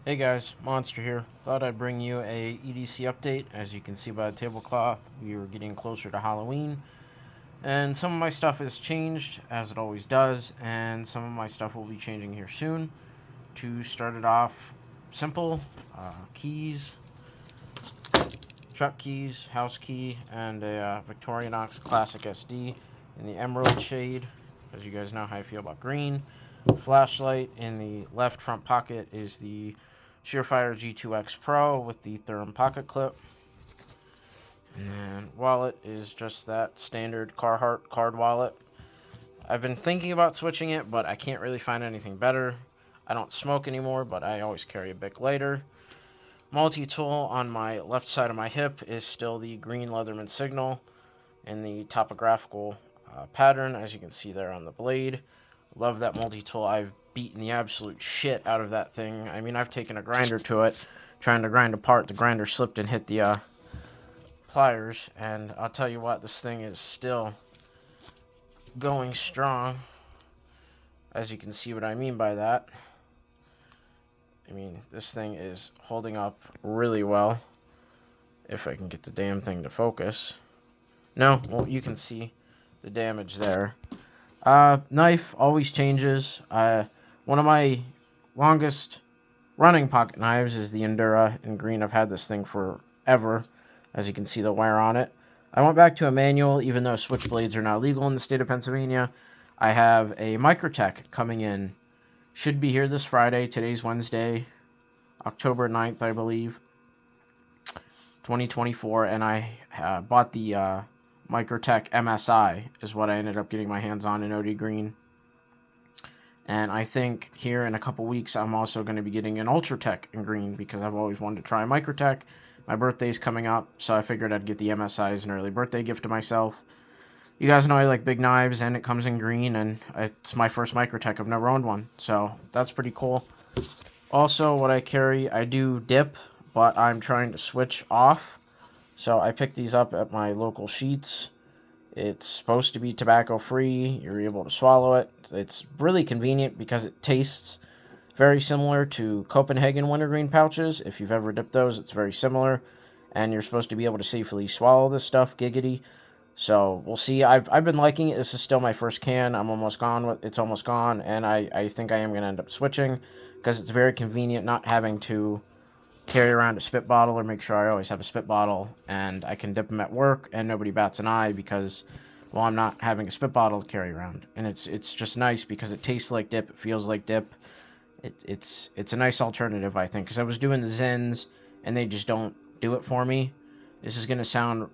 Hey guys, Monster here. Thought I'd bring you a EDC update. As you can see by the tablecloth, we are getting closer to Halloween, and some of my stuff has changed, as it always does, and some of my stuff will be changing here soon. To start it off, simple, keys, truck keys, house key, and a Victorinox Classic SD in the emerald shade, as you guys know how I feel about green. Flashlight in the left front pocket is the Surefire G2X Pro with the Thurum pocket clip. And wallet is just that standard Carhartt card wallet. I've been thinking about switching it, but I can't really find anything better. I don't smoke anymore, but I always carry a Bic lighter. Multi-tool on my left side of my hip is still the green Leatherman signal in the topographical pattern, as you can see there on the blade. Love that multi-tool. I've beaten the absolute shit out of that thing. I mean, I've taken a grinder to it, trying to grind apart. The grinder slipped and hit the pliers, and I'll tell you what, this thing is still going strong, as you can see what I mean by that. I mean, this thing is holding up really well, if I can get the damn thing to focus. No, well, you can see the damage there. Knife always changes. One of my longest running pocket knives is the Endura in green. I've had this thing forever, as you can see the wear on it. I went back to a manual, even though switchblades are now legal in the state of Pennsylvania. I have a Microtech coming in. Should be here this Friday. Today's Wednesday, October 9th, I believe, 2024, and I bought the Microtech MSI is what I ended up getting my hands on in OD Green. And I think here in a couple weeks, I'm also going to be getting an Ultratech in green because I've always wanted to try a Microtech. My birthday's coming up, so I figured I'd get the MSI as an early birthday gift to myself. You guys know I like big knives, and it comes in green, and it's my first Microtech. I've never owned one, so that's pretty cool. Also, what I carry, I do dip, but I'm trying to switch off. So I picked these up at my local Sheets. It's supposed to be tobacco free. You're able to swallow it. It's really convenient because it tastes very similar to Copenhagen wintergreen pouches. If you've ever dipped those, it's very similar. And you're supposed to be able to safely swallow this stuff, giggity. So we'll see. I've been liking it. This is still my first can. I'm almost gone with it's almost gone, and I think I am going to end up switching because it's very convenient not having to carry around a spit bottle or make sure I always have a spit bottle, and I can dip them at work and nobody bats an eye because, well, I'm not having a spit bottle to carry around. And it's just nice because it tastes like dip, it feels like dip. It's a nice alternative, I think, because I was doing the Zins and they just don't do it for me. This is going to sound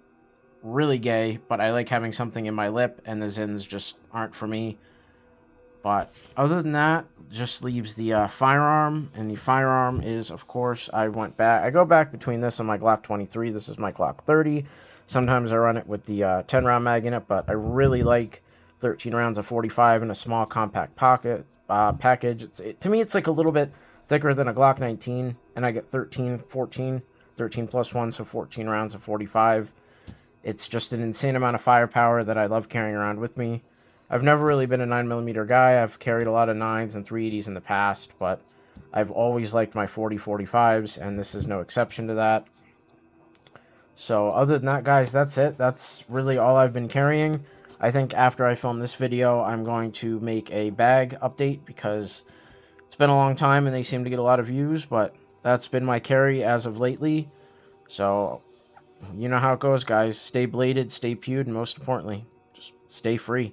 really gay, but I like having something in my lip, and the Zins just aren't for me. But other than that, just leaves the firearm, and the firearm is, of course, I go back between this and my Glock 23. This is my Glock 30. Sometimes I run it with the 10-round mag in it, but I really like 13 rounds of 45 in a small compact package. To me, it's like a little bit thicker than a Glock 19, and I get 13 plus 1, so 14 rounds of 45. It's just an insane amount of firepower that I love carrying around with me. I've never really been a 9mm guy. I've carried a lot of 9s and 380s in the past, but I've always liked my 40-45s, and this is no exception to that. So other than that, guys, that's it. That's really all I've been carrying. I think after I film this video, I'm going to make a bag update because it's been a long time and they seem to get a lot of views, but that's been my carry as of lately. So you know how it goes, guys. Stay bladed, stay pewed, and most importantly, just stay free.